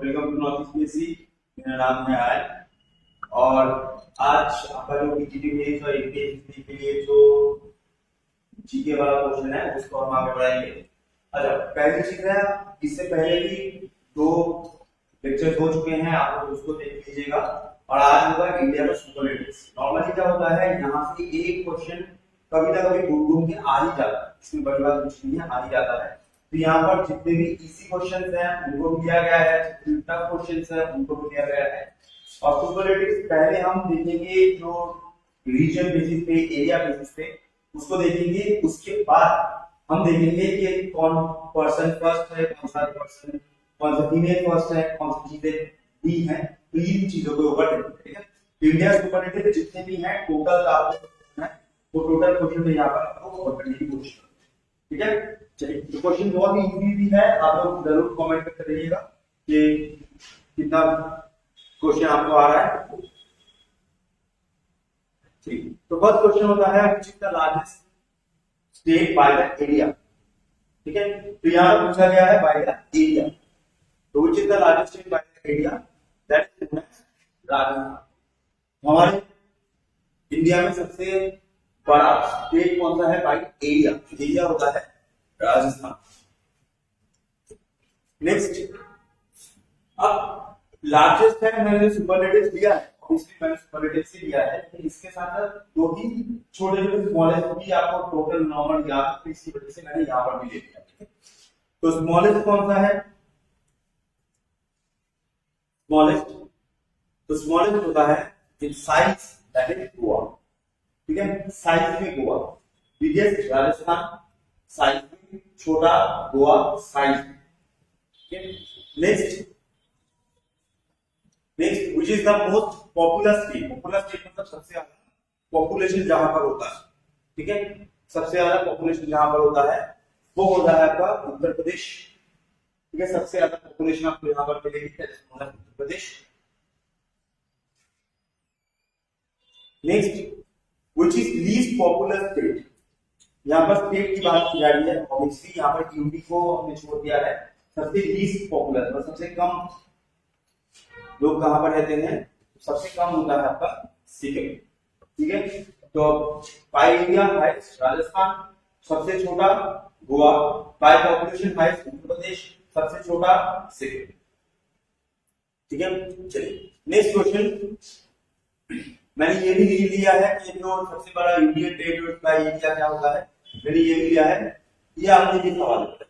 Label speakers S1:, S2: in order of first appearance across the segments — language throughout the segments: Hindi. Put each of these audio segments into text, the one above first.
S1: Welcome to North East PSC. मेरा नाम है आयन और आज आपका जो पीजीटी बेस और एपीएससी के लिए जो जीके वाला क्वेश्चन है उसको हम आगे बढ़ाएंगे। अच्छा, पहली चीज है, इससे पहले भी दो लेक्चर्स हो चुके हैं, आप लोग उसको देख लीजिएगा। और आज होगा इंडिया का सुपरलेटिव्स। नॉर्मली क्या होता है, यहाँ से एक क्वेश्चन कभी ना कभी घूम के आ ही जाता है, इसमें बड़ी बात कुछ नहीं है, आ ही जाता है। तो यहाँ पर जितने भी इजी क्वेश्चंस हैं उनको भी दिया गया है, जितने टफ क्वेश्चंस हैं उनको भी दिया गया है। और सुपरलेटिव्स पहले हम देखेंगे जो रीजन बेसिस पे, एरिया बेसिस पे उसको देखेंगे। उसके बाद हम देखेंगे कि कौन पर्सन फर्स्ट है, कौन सा पर्सन, कौन सा फीमेल फर्स्ट है, कौन सी चीजें दी हैं। तो इन चीजों के ऊपर देखेंगे, ठीक है। इंडिया सुपरलेटिव जितने भी हैं टोटल आपको है वो टोटल क्वेश्चन में यहाँ पर आपको कवर करने की कोशिश करेंगे, ठीक है। चलिए, तो क्वेश्चन बहुत ही इजी भी है, आप लोग जरूर कमेंट करके रहिएगा कि कितना क्वेश्चन आपको आ रहा है। ठीक, तो फर्स्ट क्वेश्चन होता है which is the largest state by the area, ठीक है। तो यहाँ पर पूछा गया है बाय द एरिया, तो which is the largest state by the area, that is Rajasthan. हमारे इंडिया में सबसे बड़ा स्टेट कौन सा है बाय एरिया? एरिया होता है राजस्थान। नेक्स्ट, अब लार्जेस्ट है, मैंने सुपरलेटिव्स दिया है, इसलिए मैंने सुपरलेटिव्स ही दिया है, लेकिन इसके साथ दो ही छोटे छोटे स्मॉलेस्ट भी आपको टोटल नॉर्मल याद है, तो इसकी वजह से मैंने यहाँ पर भी ले लिया, ठीक है। तो स्मॉलेस्ट कौन सा है? स्मॉलेस्ट, तो स्मॉलेस्ट होता है in size, that is Goa, ठीक है। साइज में गोवा, बिगेस्ट राजस्थान, साइज में छोटा गोवा, साइज में, ठीक है। Next, which is the most popular state? Popular state मतलब सबसे ज्यादा पॉपुलेशन जहां पर होता है, ठीक है। सबसे ज्यादा पॉपुलेशन जहां पर होता है वो होता है आपका उत्तर प्रदेश, ठीक है। सबसे ज्यादा पॉपुलेशन आपको यहां पर मिलेगी Uttar Pradesh. Next, which is least popular state? यहाँ पर स्टेट की बात की जा रही है, ऑब्वियसली यहाँ पर यूपी को हमने छोड़ दिया है। सबसे लीस्ट पॉपुलर मतलब सबसे कम लोग कहां पर रहते हैं? सबसे कम होता है आपका सिक्किम, ठीक है। तो बाय एरिया हाईएस्ट राजस्थान, सबसे छोटा Goa, by population highest Uttar Pradesh, सबसे छोटा सिक्किम, ठीक है। चलिए, नेक्स्ट क्वेश्चन, मैंने ये भी लिया है कि जो सबसे बड़ा इंडियन टेरिटरी का एरिया क्या होता है, मैंने ये भी लिया है, ये आपने भी सवाल है।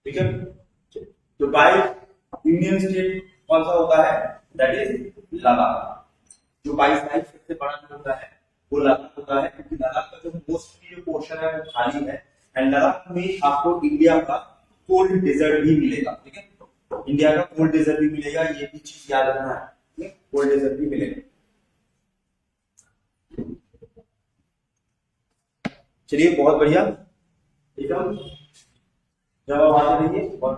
S1: ठीक है, तो बाय यूनियन स्टेट कौन सा होता है? That is Ladakh. जो बाई साइज सबसे बड़ा जो होता है वो लद्दाख होता है, क्योंकि लद्दाख का जो मोस्टली जो पोर्शन है वो खाली है। एंड लद्दाख में आपको इंडिया का कोल्ड डेजर्ट भी मिलेगा, ठीक है। इंडिया का कोल्ड डेजर्ट भी मिलेगा, ये भी चीज याद रखना है, ठीक है। कोल्ड डेजर्ट भी मिलेगा। चलिए, बहुत बढ़िया, एकदम जवाब आते रहिए। और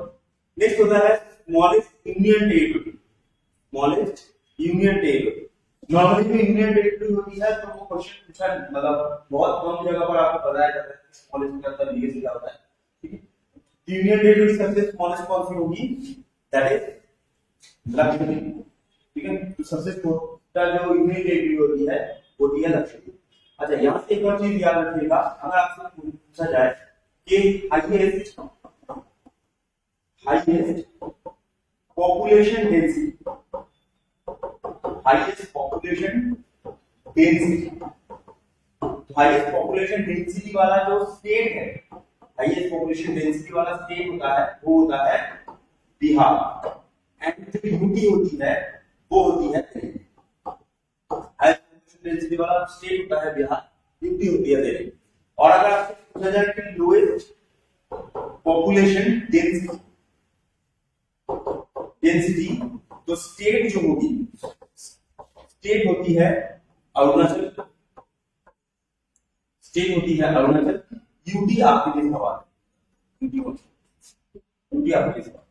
S1: नेक्स्ट होता है smallest union territory. Smallest union territory, normally जो यूनियन टेरिटरी होती है तो वो क्वेश्चन पूछा मतलब बहुत कम जगह पर आपको बताया जाता है कि स्मॉलेस्ट का मतलब ये क्या होता है, ठीक है। यूनियन टेरिटरी सबसे स्मॉलेस्ट कौन सी होगी? दैट इज लक्षद्वीप, ठीक है। तो सबसे छोटा जो यूनियन टेरिटरी होती है वो है लक्षद्वीप। अच्छा, यहाँ से एक और चीज याद रखिएगा, अगर आपसे पूछा जाए कि highest population density, highest population density, highest population density वाला जो स्टेट है, हाईएस्ट पॉपुलेशन डेंसिटी वाला स्टेट होता है वो होता है बिहार। एंड जो यूटी होती है वो होती है हाईएस्ट पॉपुलेशन डेंसिटी वाला स्टेट होता है बिहार, यूटी होती है दिल्ली। और अगर आपसे पूछा जाए कि लोएस्ट पॉपुलेशन डेंसिटी तो स्टेट जो होगी, स्टेट होती है अरुणाचल, स्टेट होती है अरुणाचल, ब्यूटी आपके लिए सवाल है, ब्यूटी आपके लिए सवाल।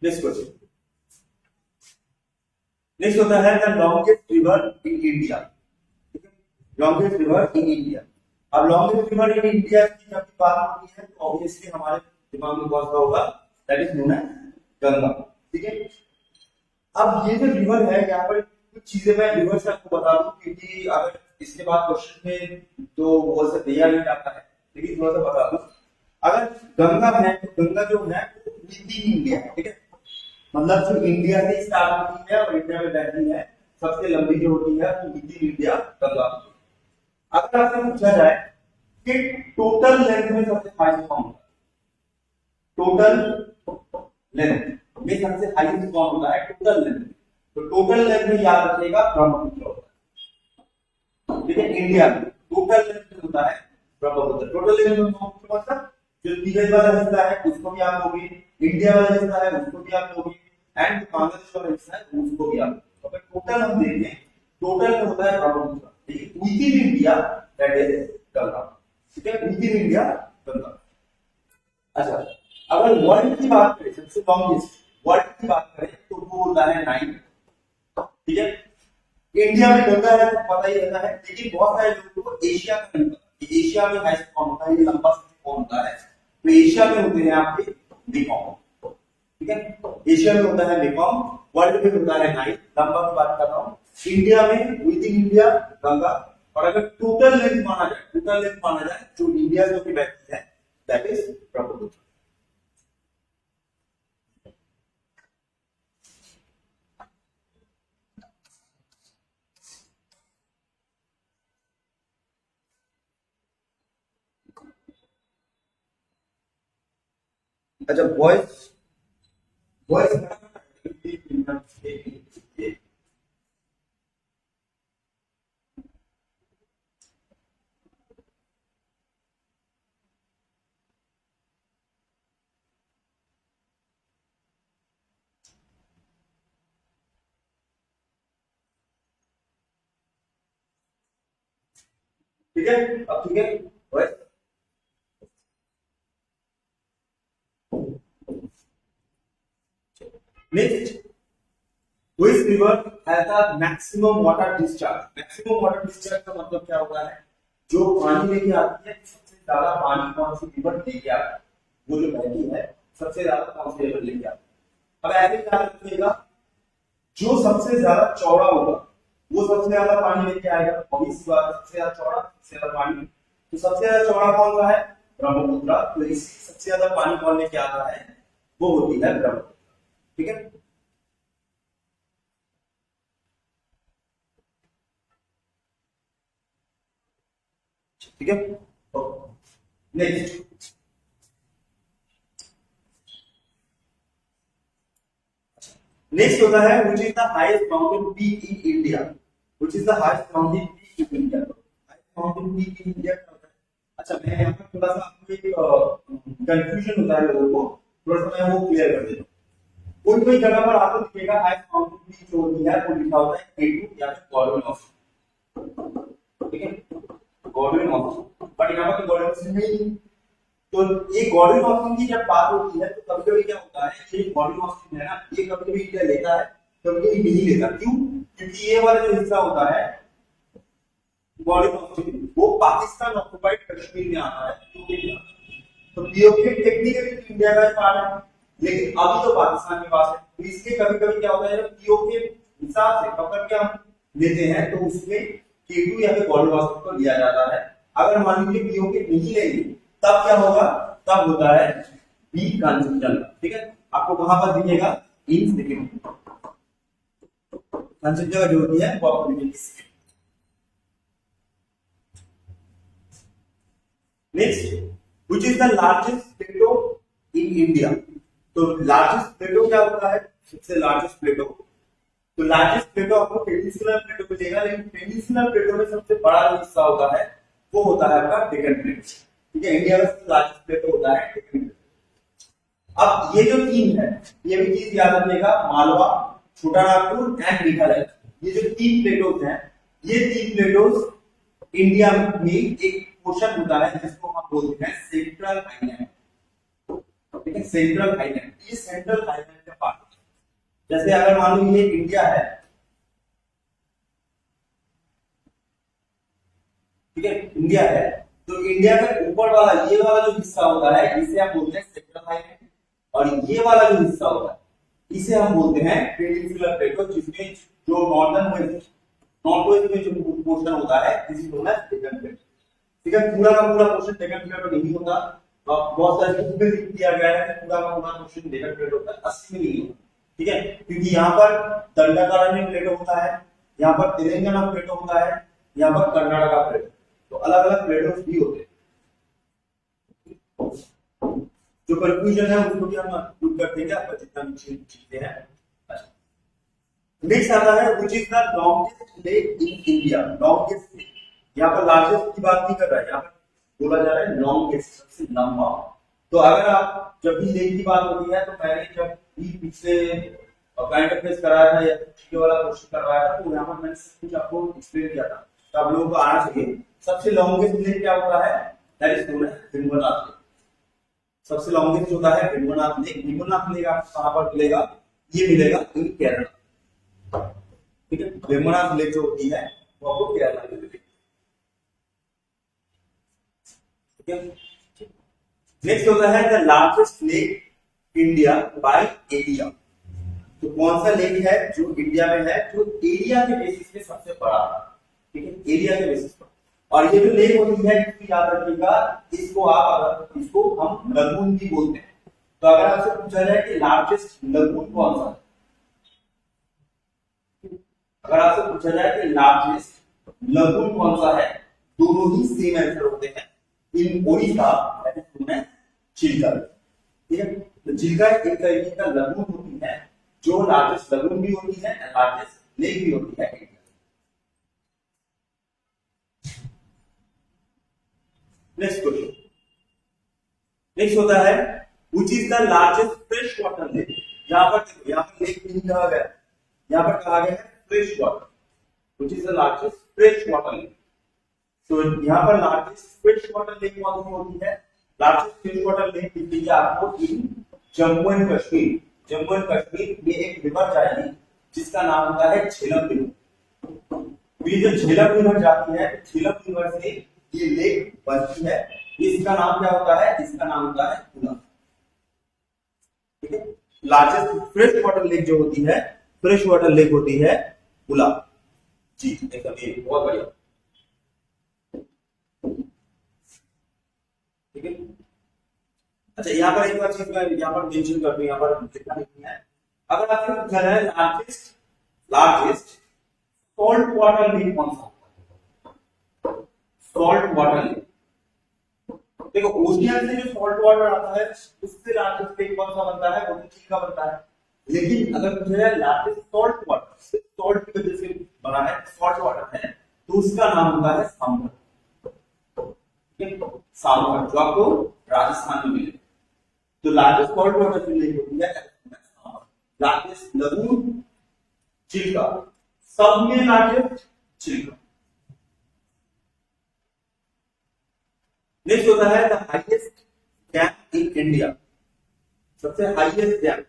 S1: नेक्स्ट क्वेश्चन, नेक्स्ट होता है the longest river in India. Longest river in India. अब लॉन्गेस्ट रिवर इन इंडिया की जब बात होती है तो ऑब्वियसली हमारे दिमाग में कौन सा होगा, that is known as Ganga. ठीक है, अब ये जो रिवर है, यहाँ पर कुछ चीजें मैं रिवर से आपको बता दूं, क्योंकि अगर इसके बाद क्वेश्चन में तो वो से दिया नहीं जाता है, लेकिन थोड़ा सा बता दूं। अगर गंगा है तो गंगा जो है विद इन इंडिया, ठीक है, मतलब जो इंडिया से स्टार्ट होती है और इंडिया में बहती है, सबसे लंबी जो होती है वो विद इन इंडिया गंगा। अगर आपसे पूछा जाए कि टोटल लेंथ में सबसे हाईएस्ट कौन होता है, टोटल लेंथ में सबसे हाईएस्ट कौन होता है टोटल लेंथ, तो टोटल लेंथ में याद रखिएगा ब्रह्मपुत्र होता है। ठीक है, इंडिया में टोटल लेंथ होता है ब्रह्मपुत्र। टोटल लेंथ में मतलब जो तिब्बत वाला हिस्सा है उसको भी आप लोगे, इंडिया वाला हिस्सा है उसको भी आप लोगे, एंड बांग्लादेश वाला हिस्सा है उसको भी आप लोगे। तो टोटल हम देखें, टोटल में होता है ब्रह्मपुत्र, ठीक है, with in India that is Ganga. ठीक है, विद इन इंडिया गंगा। अच्छा, अगर वर्ल्ड की बात करें, सबसे लॉन्गेस्ट वर्ल्ड की बात करें तो वो होता है 9। ठीक है, इंडिया में गंगा है तो पता ही रहता है, लेकिन बहुत सारे लोगों को एशिया का नहीं पता कि एशिया में हाईएस्ट कौन होता है, ये लंबा सबसे कौन होता है। तो एशिया में होते हैं आपके मेकॉन्ग। ठीक है, एशिया में होता है मेकॉन्ग, वर्ल्ड में होता है 9, लंबा की बात कर रहा हूँ। इंडिया में विद इन इंडिया गंगा, और अगर टोटल लेंथ माना जाए, टोटल लेंथ माना जाए जो इंडिया जो की बहती है दैट इज ब्रह्मपुत्र। अच्छा, वॉइस वॉइस ठीक है, अब ठीक है, voice next, which river has the maximum water discharge? maximum water discharge का मतलब क्या होता है, जो पानी लेके आती है, सबसे ज्यादा पानी कौन सी रिवर लेके आती है, वो जो बहती है सबसे ज्यादा कौन सी रिवर लेके आती है। अब ऐसे ध्यान रखिएगा, जो सबसे ज्यादा चौड़ा होगा वो सबसे ज्यादा पानी लेके आएगा, obvious बात है, सबसे ज्यादा चौड़ा सबसे ज्यादा पानी, तो सबसे ज्यादा चौड़ा कौन सा है, ब्रह्मपुत्र। तो इस सबसे ज्यादा पानी कौन लेके आता है, वो होती है ब्रह्मपुत्र। ठीक है, ठीक है, नेक्स्ट, नेक्स्ट होता है which is the highest mountain peak in India, which is the highest mountain peak in India. Highest mountain peak in India क्या होता है। अच्छा, मैं यहाँ पर थोड़ा सा आपको एक कंफ्यूजन होता है लोगों को, थोड़ा सा मैं वो क्लियर कर देता हूँ। कोई कोई जगह पर आपको दिखेगा हाईएस्ट माउंटेन पीक जो होती है वो लिखा होता है K2 या फिर गॉडविन ऑफ, ठीक है, गॉडविन ऑफ, बट यहाँ पर गॉडविन ऑफ नहीं। तो ये गॉडविन ऑफ की जब बात होती है तो कभी कभी क्या होता है, ये गॉडविन ऑफ है ना, ये कभी कभी इंडिया लेता है, कभी कभी नहीं लेता। क्यों? क्योंकि ये वाला जो हिस्सा होता है गॉडविन ऑफ, वो पाकिस्तान ऑक्युपाइड कश्मीर में आता है। तो पीओके टेक्निकली इंडिया का पार्ट है, लेकिन अभी तो पाकिस्तान के पास है। तो इसलिए कभी कभी क्या होता है, जब पीओके हिसाब से पकड़ के हम लेते हैं तो उसमें K2 या फिर गॉडविन ऑफ को लिया जाता है। अगर मान लीजिए पीओके नहीं लेंगे तब क्या होगा, तब होता है बी कंजंक्शन। ठीक है, आपको कहां पर दिखेगा, इन सेकंड कंजंक्शन जो होती है वो आपको दिखेगी। Next, which is the largest plateau in India. तो लार्जेस्ट प्लेटो क्या होता है, सबसे लार्जेस्ट प्लेटो, तो लार्जेस्ट प्लेटो आपको पेनिनसुलर प्लेटो मिलेगा, लेकिन पेनिनसुलर प्लेटो में सबसे बड़ा जो हिस्सा होता है वो होता है आपका डेक्कन प्लेट। ठीक है, इंडिया का सबसे लार्जेस्ट प्लेटो होता है डेक्कन प्लेट। अब ये जो तीन है, ये भी चीज याद रखिएगा, मालवा, छोटा नागपुर एंड मेघालय, ये जो तीन प्लेटोज हैं, ये तीन प्लेटोज इंडिया में एक पोर्शन होता है जिसको हम बोलते हैं सेंट्रल हाईलैंड, ठीक है, सेंट्रल हाईलैंड, ये सेंट्रल हाईलैंड का पार्ट। जैसे अगर मान लो ये इंडिया है, ठीक है, इंडिया है, तो इंडिया का ऊपर वाला ये वाला जो हिस्सा होता है इसे हम बोलते हैं सेंट्रल हाईलैंड, और ये वाला जो हिस्सा होता है इसे हम बोलते हैं पेनिनसुलर प्लेटो, जिसमें जो नॉर्थ वेस्ट में जो पोर्शन होता है इसी को ना डेक्कन प्लेटो, ठीक है। पूरा का पूरा पोर्शन डेक्कन प्लेटो नहीं होता, बहुत सारे बुक में लिख दिया गया है पूरा का पूरा पोर्शन डेक्कन प्लेटो होता है, असली में नहीं होता, ठीक है, क्योंकि यहाँ पर दंडकारण्य प्लेटो होता है, यहाँ पर तेलंगाना प्लेटो होता है, यहाँ पर कर्नाटका प्लेटो, तो अलग अलग प्लेटोस भी होते हैं। जो कंफ्यूजन है उसको भी हम दूर कर देंगे, आपका जितना भी चीजें हैं। नेक्स्ट आता है which is the longest lake in India, longest lake, यहाँ पर लार्जेस्ट की बात नहीं कर रहा है, यहाँ पर बोला जा रहा है लॉन्गेस्ट, सबसे लंबा। तो अगर आप जब भी लेक की बात होती है, तो मैंने जब भी पिछले काइंड अफेयर्स कराया था या जीके वाला क्वेश्चन करवाया था, तो यहाँ पर मैंने सब कुछ आपको एक्सप्लेन किया था, तो आप लोगों को आना चाहिए। सबसे लॉन्गेस्ट लेक क्या होता है, that is known as Vembanad lake, सबसे लॉन्गेस्ट होता है वेम्बनाथ लेक। वेम्बनाथ लेक आपको कहां पर मिलेगा, ये मिलेगा इन केरला, ठीक है, वेम्बनाथ लेक जो होती है वो आपको केरला में मिलेगी, ठीक है। नेक्स्ट होता है the largest lake India by area, तो कौन सा लेक है जो इंडिया में है जो एरिया के बेसिस पे सबसे बड़ा है, ठीक है, एरिया के बेसिस पर। और ये जो लेक होती है इसकी याद रखिएगा, इसको हम लगून भी बोलते हैं। तो अगर आपसे पूछा जाए कि लार्जेस्ट लगून कौन सा है, अगर आपसे पूछा जाए कि लार्जेस्ट लगून कौन सा है, दोनों ही सेम आंसर होते हैं। In Odisha that is known as Chilika, ठीक है, तो चिल्का एक तरीके का लगून होती है जो लार्जेस्ट लगून भी होती है, लार्जेस्ट लेक भी होती है। नेक्स्ट क्वेश्चन, नेक्स्ट होता है which is the largest fresh water lake, यहाँ पर लेक नहीं कहा गया, यहाँ पर कहा गया है fresh water, which is the largest fresh water lake. तो यहाँ पर लार्जेस्ट फ्रेश वाटर लेक कौन सी होती है, लार्जेस्ट फ्रेश वाटर लेक दिखेगी आपको इन जम्मू एंड कश्मीर, जम्मू एंड कश्मीर में एक रिवर जाएगी जिसका नाम होता है झेलम रिवर। ये जो झेलम रिवर जाती है, झेलम रिवर से ये लेक बनती है, इसका नाम क्या होता है, इसका नाम होता है उला, ठीक है। लार्जेस्ट फ्रेश वाटर लेक जो होती है, फ्रेश वाटर लेक होती है उला जी, एकदम ये बहुत बढ़िया, ठीक है। अच्छा यहाँ पर एक बार चीज मैं यहाँ पर मेंशन कर दूं, यहाँ पर लिखना नहीं है, अगर आपसे पूछा जाए लार्जेस्ट सॉल्ट वाटर लेक कौन सा, सॉल्ट वाटर लेक, देखो ओशियन से जो सॉल्ट वाटर आता है उससे लार्जेस्ट लेक कौन सा बनता है, वो तो चिल्का बनता है, लेकिन अगर पूछा जाए लार्जेस्ट सॉल्ट वाटर, सिर्फ सॉल्ट की वजह से बना है, सॉल्ट वाटर है, तो उसका नाम होता है सांभर, ठीक है, सांभर, जो आपको राजस्थान में मिलेगा। तो लार्जेस्ट सॉल्ट वाटर जो लेक होती है सांभर, लार्जेस्ट लगून चिल्का, सब में लार्जेस्ट चिल्का। नेक्स्ट होता है the highest dam in India, सबसे हाईएस्ट डैम,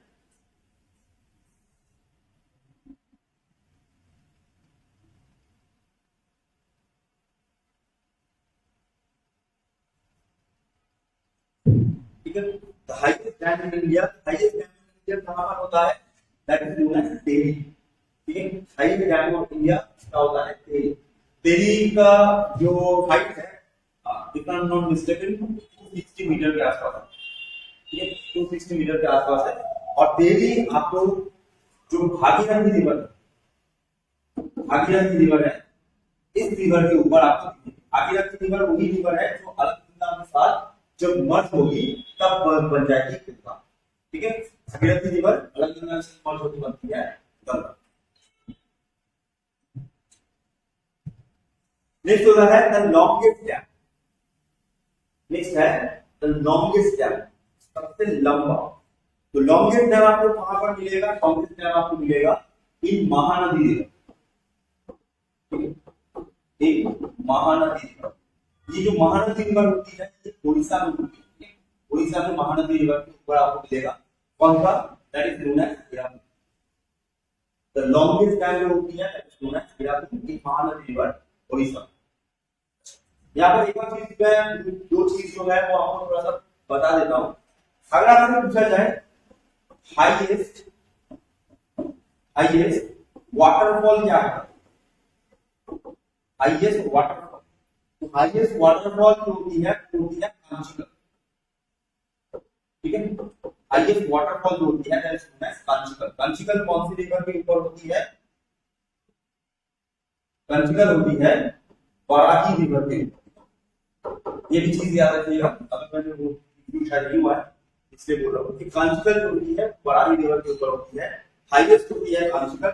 S1: ठीक है, the highest dam in India, highest dam in India कहां पर होता है, दैट इज नोन एज टेरी, ठीक है, हाईएस्ट डैम ऑफ इंडिया क्या होता है, टेरी। टेरी का जो हाइट है, if I'm not mistaken 260 metre के आसपास है, ठीक है, 260 मीटर के आसपास है। और टेरी आपको जो भागीरथी रिवर है, इस रिवर के ऊपर आपको, भागीरथी रिवर वही रिवर है जो अलकनंदा के साथ जब मर्ज होगी तब बन जाएगी गंगा, ठीक है, भागीरथी रिवर अलकनंदा से मर्ज होकर बनती है गंगा। नेक्स्ट होता है द लॉन्गेस्ट डैम, नेक्स्ट है द लॉन्गेस्ट डैम, सबसे लंबा। तो लॉन्गेस्ट डैम आपको कहां पर मिलेगा, लॉन्गेस्ट डैम आपको मिलेगा इन महानदी रिवर, एक महानदी रिवर, ये जो महानदी रिवर होती है ये उड़ीसा में होती है। उड़ीसा में महानदी रिवर के ऊपर आपको मिलेगा कौन सा, that is known as Hirakud. The longest dam जो होती है that is known as Hirakud, ये महानदी रिवर उड़ीसा। यहाँ पर एक और चीज मैं दो चीज जो है वो आपको थोड़ा सा बता देता हूँ। अगर आपसे पूछा जाए हाईएस्ट हाईएस्ट वाटरफॉल क्या है, हाईएस्ट वाटरफॉल, तो हाईएस्ट वाटरफॉल जो होती है कांचीगंगा, ठीक है। हाईएस्ट वाटरफॉल जो होती है कांचीगंगा। कांचीगंगा कौन सी रिवर के ऊपर होती है, कांचीगंगा होती है बराही रिवर के ऊपर। ये भी चीज याद रखिएगा, अगर मैंने वो शायद नहीं हुआ है इसलिए बोल रहा हूँ कि कांचीगंगा जो होती है बराही रिवर के ऊपर होती है, हाईएस्ट होती है कांचीगंगा।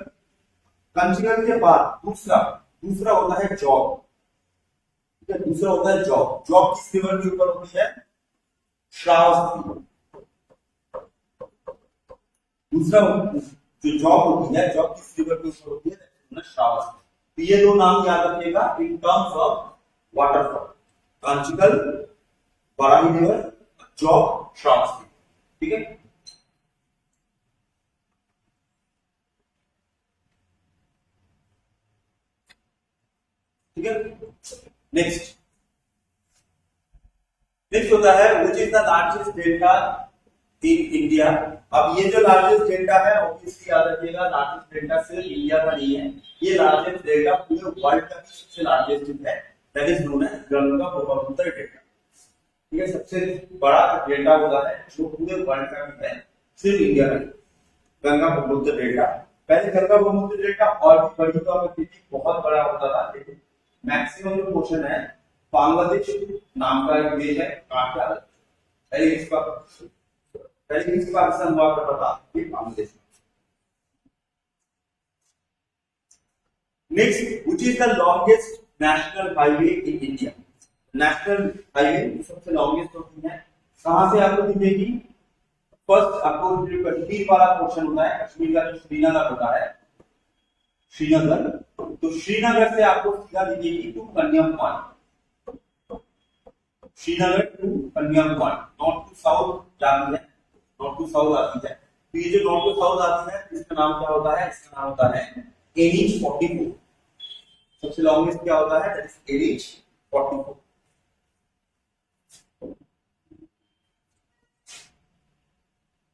S1: कांचीगंगा के बाद दूसरा होता है जॉब, ठीक है, दूसरा होता है जॉब। जॉब किस रिवर के ऊपर होती है, श्रावस्ती। दूसरा जो जॉब होती है, जॉब किस रिवर के ऊपर होती है, श्रावस्ती। तो ये दो नाम याद रखिएगा in terms of waterfall, Kanchiganga, Barahi river, Jog, Shravasti, ठीक है। ठीक है, नेक्स्ट होता है which is the largest delta in India. अब ये जो लार्जेस्ट डेल्टा है ऑब्वियसली याद रखिएगा, लार्जेस्ट डेल्टा सिर्फ इंडिया का नहीं है, ये लार्जेस्ट डेल्टा पूरे वर्ल्ड का सबसे लार्जेस्ट है, that is known as Ganga Brahmaputra delta. ठीक है, सबसे बड़ा डेल्टा होता है जो पूरे वर्ल्ड का भी है, सिर्फ इंडिया का नहीं, गंगा ब्रह्मपुत्र डेल्टा। पहले गंगा ब्रह्मपुत्र डेल्टा और भी बड़ी हुआ करती थी, बहुत बड़ा होता था, लेकिन मैक्सिमम जो पोर्शन है बांग्लादेश नाम का एक देश है, काफी अलग, पहले इसका पाकिस्तान हुआ करता था, फिर Bangladesh. Next, which is the longest national highway in India. National highway सबसे लॉन्गेस्ट होती है, कहां से आपको दिखेगी, फर्स्ट आपको जो कश्मीर वाला पोर्शन होता है, कश्मीर का जो श्रीनगर होता है, श्रीनगर, तो श्रीनगर से आपको सीधा दिखेगी to Kanyakumari, Srinagar to Kanyakumari, north to south जाती है, नॉर्थ टू साउथ आती है। तो ये जो नॉर्थ टू साउथ आती है इसका नाम क्या होता है, इसका नाम होता है NH-44। सबसे लॉन्गेस्ट क्या होता है, that is NH-44।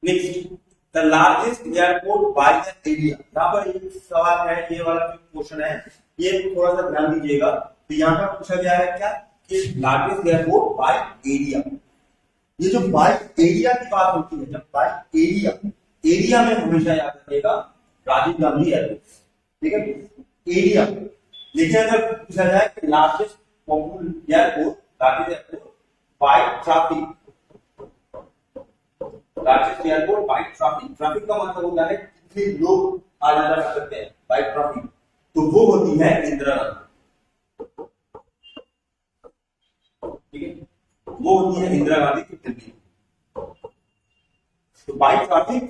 S1: Next, the largest airport by the area. यहाँ पर एक सवाल है, ये वाला जो क्वेश्चन है ये थोड़ा सा ध्यान दीजिएगा। तो यहाँ पर पूछा गया है क्या कि लार्जेस्ट एयरपोर्ट बाय एरिया। ये जो बाय एरिया की बात होती है, जब बाय एरिया में हमेशा याद रखिएगा राजीव गांधी एयरपोर्ट, ठीक है, एरिया। लेकिन अगर पूछा जाए कि largest airport, largest airport by traffic, largest airport by traffic, traffic का मतलब होता है कितने लोग आ जाना कर सकते हैं बाय ट्रैफिक, तो वो होती है इंदिरा गांधी, ठीक है, वो होती है इंदिरा गांधी की दिल्ली। तो by traffic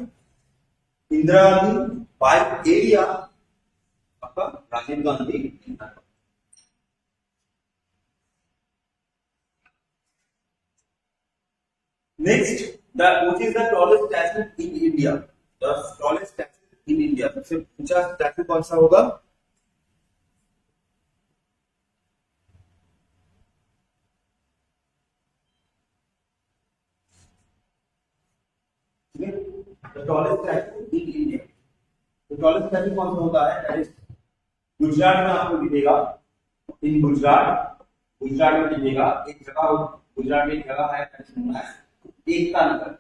S1: Indira Gandhi, by area आपका Rajiv Gandhi. Next, which is the tallest statue in India. The tallest statue in India, सबसे ऊंचा स्टैचू कौन सा होगा, टॉलेस्ट स्टैचू इन इंडिया। तो टॉलेस्ट स्टैचू कौन सा होता है, दैट इज गुजरात में आपको दिखेगा, इन गुजरात में दिखेगा एक जगह, गुजरात में एक जगह है एकता नगर,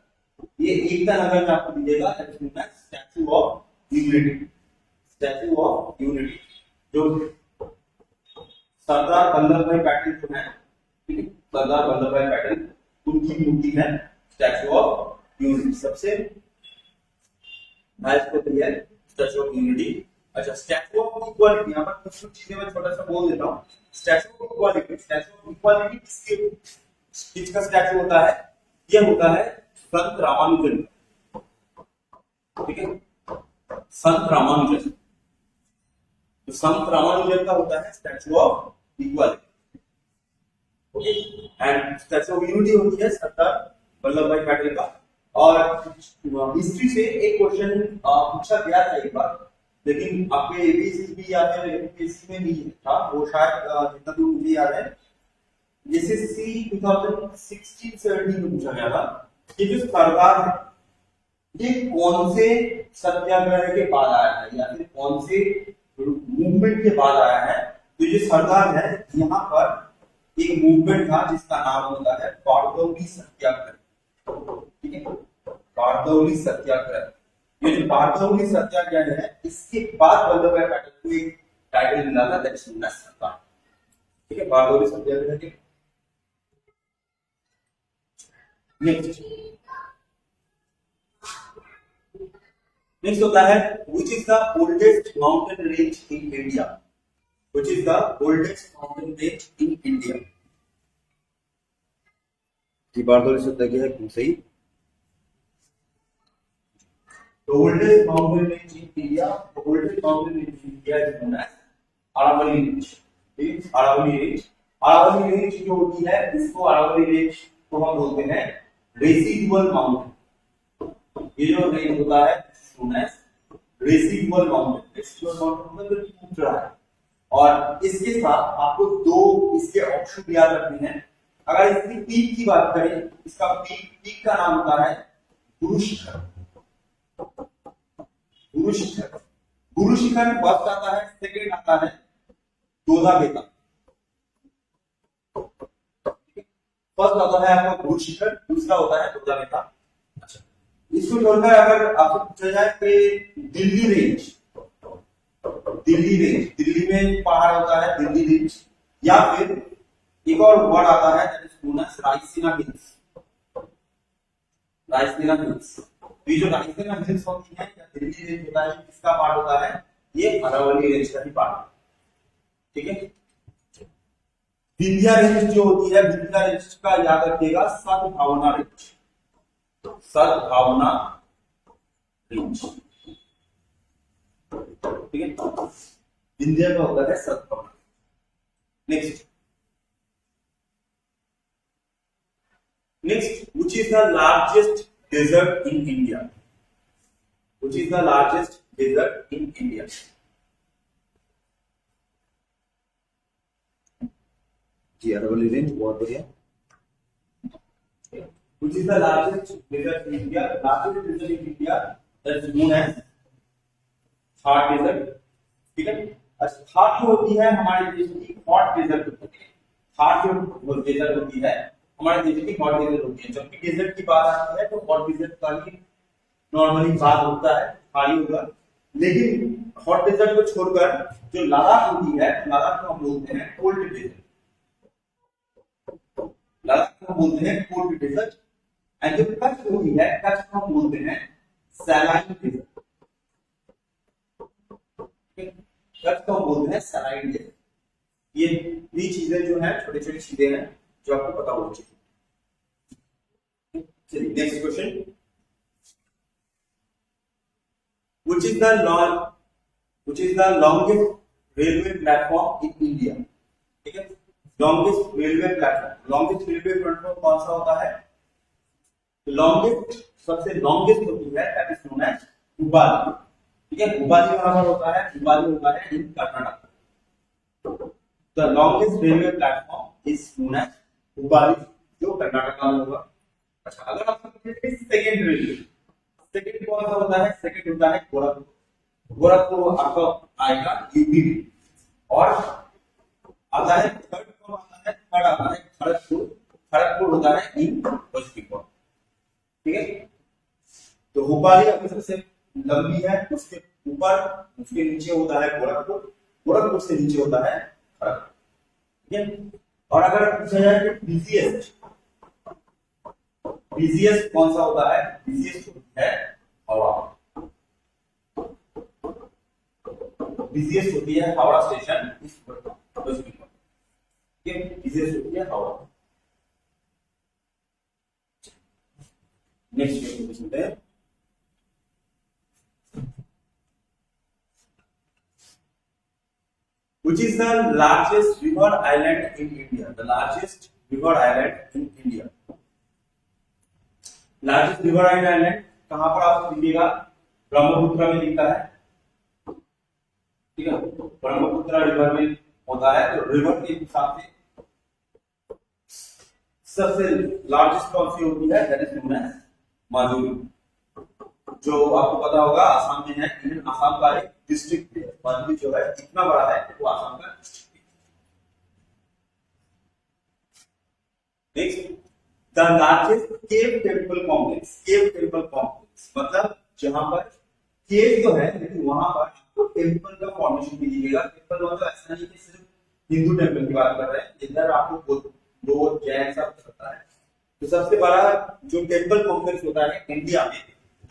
S1: ये एकता नगर में आपको दिखेगा statue of unity, statue of unity, जो सरदार वल्लभ भाई पटेल जो है, ठीक है, सरदार वल्लभ भाई पटेल उनकी मूर्ति है स्टैचू ऑफ यूनिटी, सबसे हाईएस्ट होती है स्टैचू ऑफ यूनिटी। अच्छा, स्टैचू ऑफ इक्वालिटी, यहाँ पर कुछ चीजें मैं छोटा सा बोल देता हूँ। Statue of equality, statue of equality किसका स्टैचू होता है, ये होता है संत रामानुजन, ठीक है, संत रामानुजन, तो संत रामानुजन का होता है statue of equality. Okay and statue of unity होती है सरदार वल्लभ भाई पटेल का। और हिस्ट्री से एक क्वेश्चन पूछा गया था एक बार, लेकिन आपके एबीसी या फिर एमपीएससी में नहीं था वो, शायद जितना दूर मुझे याद है एसएससी 2016-17 में पूछा गया था कि जो सरदार है ये कौन से सत्याग्रह के बाद आया है या फिर कौन से मूवमेंट के बाद आया है। तो ये सरदार है, यहाँ पर एक मूवमेंट था जिसका नाम होता है बारडोली सत्याग्रह। ठीक है, बारडोली सत्याग्रह। ये जो बारडोली सत्याग्रह है इसके बाद वल्लभ भाई पटेल को एक टाइटल मिला था, दैट इज नोन एज सरदार। ठीक है, बारडोली सत्याग्रह के नेक्स्ट होता है which is the oldest mountain range in India? Which is the oldest mountain range in India? की बारडोली सत्याग्रह है सही। The oldest mountain range in India, the oldest mountain range in India is known as Aravalli Range। ठीक है, अरावली रेंज। अरावली रेंज जो होती है इसको अरावली रेंज को हम बोलते हैं रेसिडुअल माउंटेन। ये जो रेंज होता है known as residual mountain. Residual mountain मतलब जो टूट रहा है। और इसके साथ आपको दो इसके ऑप्शन याद रखने हैं। अगर इसकी पीक की बात करें, इसका पीक का नाम होता है गुरु शिखर। गुरु शिखर, गुरु शिखर फर्स्ट आता है, सेकंड आता है जोधा बेता। फर्स्ट आता है आपका गुरु शिखर, दूसरा होता है जोधा बेता। अच्छा, इसको छोड़कर अगर आपसे पूछा जाए कि दिल्ली रेंज, दिल्ली रेंज, दिल्ली में पहाड़ होता है दिल्ली रेंज, या फिर एक और वर्ड आता है that is known as Raisina hills. Raisina hills, ये जो रायसीना हिल्स होती है या दिल्ली रेंज होता है किसका पार्ट होता है? ये अरावली रेंज का ही पार्ट। ठीक है, विंध्या रेंज जो होती है, विंध्या रेंज का याद रखिएगा सद्भावना रेंज। सद्भावना रेंज। ठीक है, विंध्या का होता है सद्भावना। Next, which is the largest desert in India? Which is the largest desert in India? जी अरावली रेंज बहुत बढ़िया। Which is the largest desert in India? Largest desert in India that is known as Thar desert। ठीक है, थार जो होती है हमारे देश की हॉट डेजर्ट होती है। थार जो डेजर्ट होती है हमारे देश की हॉट डेजर्ट होती है। जबकि डेजर्ट की बात आती है तो हॉट डेजर्ट का ही नॉर्मली बात होता है, खाली होगा। लेकिन हॉट डेजर्ट को छोड़कर जो लद्दाख होती है, लद्दाख को हम बोलते हैं कोल्ड डेजर्ट। लद्दाख को बोलते हैं कोल्ड डेजर्ट। एंड जो कच्छ होती है, कच्छ को हम बोलते हैं सैलाइन डेजर्ट। कच्छ को हम बोलते हैं सैलाइन डेजर्ट। ये चीजें जो है छोटी छोटी चीजें हैं जो आपको पता होनी चाहिए। चलिए next question, which is the longest railway platform in India? ठीक है, longest railway platform कौन सा होता है? लॉन्गेस्ट, सबसे लॉन्गेस्ट होती है that is known as Hubli. ठीक है, हुबाली कहां पर होता है? हुबाली होता है in Karnataka. The longest railway platform is known as Hubli, जो कर्नाटक में होगा। अच्छा, अगर आप सेकंड रेलवे, सेकंड कौन सा होता है? सेकंड होता है गोरखपुर। गोरखपुर आपका आएगा यूपी में। और आता है थर्ड कौन आता है? थर्ड आता है खड़गपुर। खड़गपुर होता है इन वेस्ट बंगाल। ठीक है, तो हुबाली अपनी सबसे लंबी है, उसके ऊपर उसके नीचे होता है गोरखपुर, गोरखपुर से नीचे होता है खड़गपुर। ठीक है, और अगर पूछा जाए कि बिजिएस्ट कौन सा होता है? बिजिएस्ट है हावड़ा। बिजिएस्ट होती है हावड़ा स्टेशन इस वेस्ट बंगाल। ठीक है, बिजिएस्ट होती है हावड़ा। नेक्स्ट क्वेश्चन पूछते हैं, which is the largest river island in India? The largest river island in India. Largest river island कहां पर आपको दिखेगा? ब्रह्मपुत्र में दिखता है, ठीक है, ब्रह्मपुत्र रिवर में होता है। तो रिवर के हिसाब से सबसे लार्जेस्ट कौन सी होती है? That is known as Majuli, जो आपको पता होगा आसाम में है। इवन आसाम का एक डिस्ट्रिक्ट है माजुली, जो है इतना बड़ा है वो आसाम का डिस्ट्रिक्ट है। Next, the largest cave temple complex. Cave temple complex मतलब जहां पर केव तो है लेकिन वहां पर आपको टेम्पल का फॉर्मेशन भी दिखेगा। टेम्पल मतलब ऐसा नहीं कि सिर्फ हिंदू टेम्पल की बात कर रहे हैं, इधर आपको बौद्ध जैन सब हो सकता है। तो सबसे बड़ा जो टेम्पल कॉम्प्लेक्स होता है इंडिया में,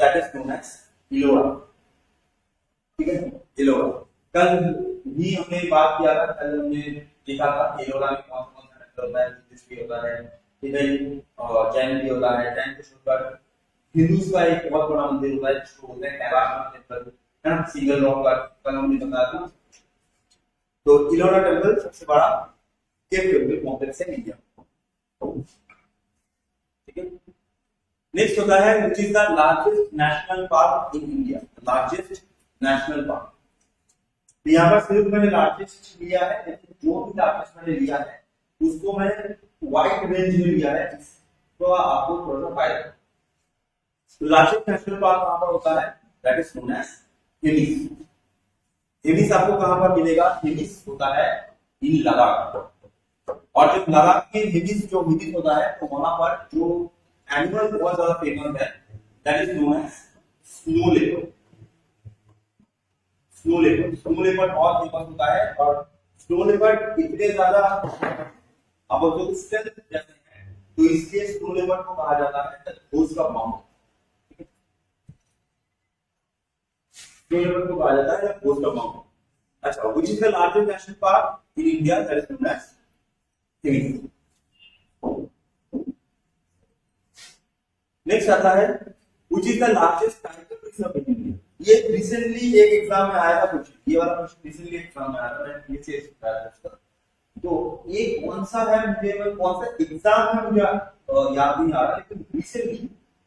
S1: that is known as Ellora, ठीक है, इलोरा। कल भी हमने बात किया था, कल हमने देखा था इलोरा में कौन कौन सा टेम्पल होता है, बुद्धिस्ट भी होता है, जैन भी होता है। जैन को छोड़कर हिंदूज का एक बहुत बड़ा मंदिर होता है जिसको बोलते हैं कैलाश टेम्पल, है ना, सिंगल रॉक का, कल हमने बताया था। तो इलोरा टेम्पल सबसे बड़ा केव टेम्पल कॉम्प्लेक्स है इंडिया, ठीक है। नेक्स्ट होता है which is the largest national park in India. Largest national park, यहाँ पर सिर्फ मैंने लार्जेस्ट लिया है, लेकिन जो भी लार्जेस्ट मैंने लिया है उसको मैंने वाइड रेंज में लिया है, तो आपको थोड़ा सा फायदा। तो लार्जेस्ट नेशनल पार्क कहां पर होता है? That is known as Hemis. Hemis आपको कहां पर मिलेगा? हिमिस होता है इन लद्दाख। और जब लद्दाख में हिमिस जो हिमिस होता है तो वहां पर जो एनिमल बहुत ज्यादा फेमस है, that is known as snow leopard. Snow leopard, snow leopard बहुत फेमस होता है। और स्नो लेपर्ड इतने ज्यादा अब जो स्टेल्थ जैसे हैं, तो इसलिए स्नो लेपर्ड को कहा जाता है the ghost of mountain. Snow leopard को कहा जाता है द घोस्ट ऑफ माउंटेन। अच्छा, which is the largest national park in India? That is known as Hemis. Next आता है which is the largest tiger reserve in India. ये रिसेंटली एक एग्जाम में आया था क्वेश्चन, ये वाला क्वेश्चन रिसेंटली एग्जाम में आया था, मैंने नीचे बताया था उसका। तो ये कौन सा है, मुझे कौन सा एग्जाम में मुझे याद नहीं आ रहा, लेकिन रिसेंटली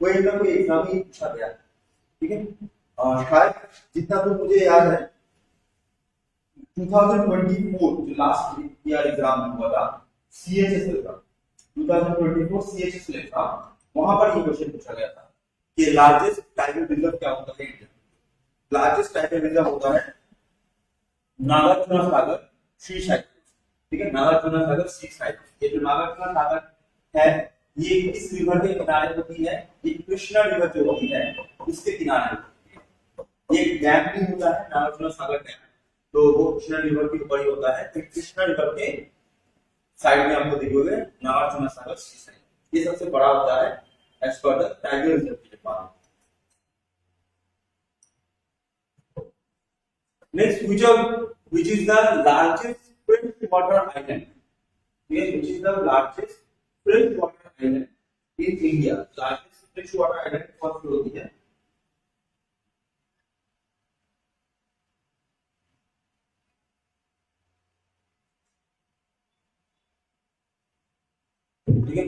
S1: कोई ना कोई एग्जाम में पूछा गया, ठीक है। शायद जितना तो मुझे याद है 2024 जो लास्ट ईयर एग्जाम में हुआ था, सीएचएसएल का 2024 सीएचएसएल एग्जाम, वहां पर ये क्वेश्चन पूछा गया था कि लार्जेस्ट टाइगर रिजर्व क्या होता है इंडिया। लार्जेस्ट टाइगर रिजर्व होता है नागार्जुन सागर सी साइट, ठीक है, नागार्जुन सागर सी साइट। ये जो नागार्जुन सागर है ये किस रिवर के किनारे होती है? ये कृष्णा रिवर जो होती है उसके किनारे होती है। एक डैम भी होता है नागार्जुन सागर डैम, तो वो कृष्णा रिवर के ऊपर ही होता है। तो कृष्णा रिवर के साइड में आपको देखोगे नागार्जुन सागर सी साइट, ये सबसे बड़ा होता है as per the tiger reserve के department. Next, which is the largest freshwater island? Yes, which is the largest freshwater island in India? Largest freshwater island कौन सी होती है? ठीक है,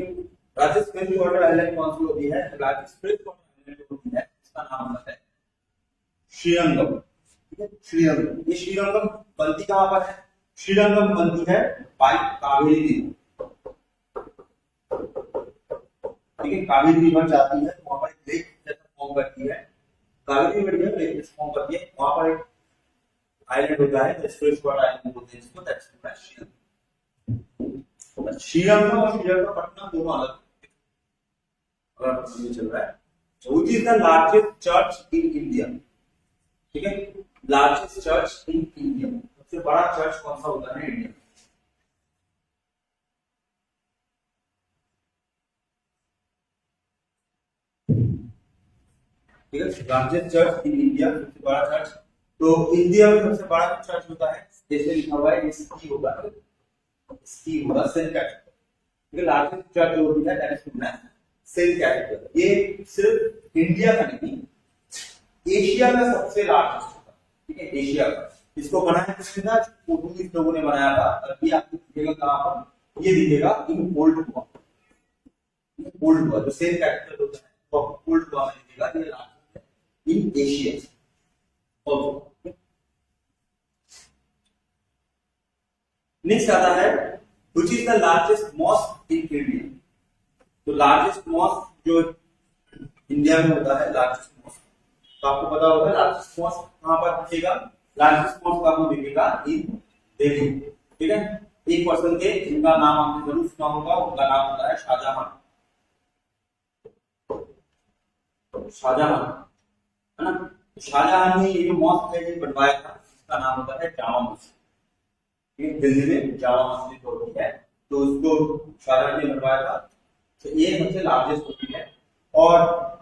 S1: लार्जेस्ट फ्रेशवाटर आइलैंड कौन सी होती है? लार्जेस्ट फ्रेशवाटर आइलैंड होती है, इसका नाम है श्रीरंगम, ठीक है, श्रीरंगम। ये श्रीरंगम बनती कहां पर है? श्रीरंगम बनती है बाय कावेरी रिवर, ठीक है, कावेरी रिवर जाती है, वहां पर एक लेक जैसा फॉर्म करती है, कावेरी रिवर जो लेक जैसा फॉर्म करती है, वहां पर एक आइलैंड होता है जिस फ्रेशवाटर आइलैंड बोलते हैं इसको, that's known as Srirangam. Srirangam और श्रीरंगपट्टनम दोनों अलग चल रहा है। Which is the largest church in India, ठीक है, लार्जेस्ट चर्च इन इंडिया, सबसे बड़ा चर्च कौन सा होता है इंडिया? ठीक है, लार्जेस्ट चर्च इन इंडिया, सबसे बड़ा चर्च। तो इंडिया में सबसे बड़ा चर्च होता है, जैसे लिखा हुआ है इसकी होगा, इसकी होगा सेंट कैथेड्रल, ठीक है। लार्जेस्ट चर्च जो होती है that is known as saint cathedral. ये सिर्फ इंडिया का नहीं, एशिया का सबसे लार्जेस्ट होता है, ठीक है, एशिया का। इसको बनाया किसने था? पोर्टुगीज लोगों ने बनाया था। अभी आपको दिखेगा कहां पर? ये दिखेगा in old Goa, old Goa जो सेम कैपिटल होता है वो ओल्ड गोवा में दिखेगा, ये लार्जेस्ट है इन एशिया ऑल्सो। नेक्स्ट आता है which is the largest mosque in India. तो लार्जेस्ट मॉस्क जो इंडिया में होता है, लार्जेस्ट मॉस्क, तो आपको पता होगा लार्जेस्ट मॉस्क कहां पर दिखेगा, लार्जेस्ट मॉस्क आपको दिखेगा इन दिल्ली। ठीक है, एक पर्सन थे जिनका नाम आपने जरूर सुना होगा, उनका नाम होता है शाहजहां, शाहजहां है ना। शाहजहां ने ये जो मॉस्क है ये बनवाया था, इसका नाम होता है जामा मस्जिद। दिल्ली में जामा मस्जिद होती है, तो उसको शाहजहां ने बनवाया था। तो ये सबसे लार्जेस्ट होती है। और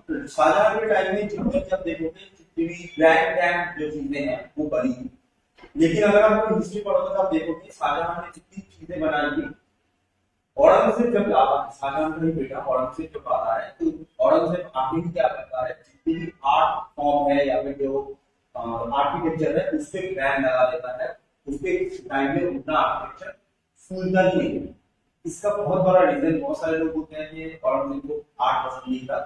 S1: शाहजहां के टाइम में जितने जब देखोगे जितनी भी ग्रैंड जो चीजें हैं वो बनी थी, लेकिन अगर आप हिस्ट्री पढ़ोगे तो आप देखोगे शाहजहां ने जितनी चीजें बनाई थी, औरंगजेब जब आता है, शाहजहां का ही बेटा औरंगजेब जब आता है, तो औरंगजेब आके ही क्या करता है, जितनी भी आर्ट फॉर्म है या फिर जो आर्किटेक्चर है उस पर बैन लगा देता है। उसके टाइम में उतना आर्किटेक्चर फूलता ही नहीं है। इसका बहुत बड़ा रीजन, बहुत सारे लोग बोलते हैं कि औरंगजेब को आर्ट पसंद नहीं था,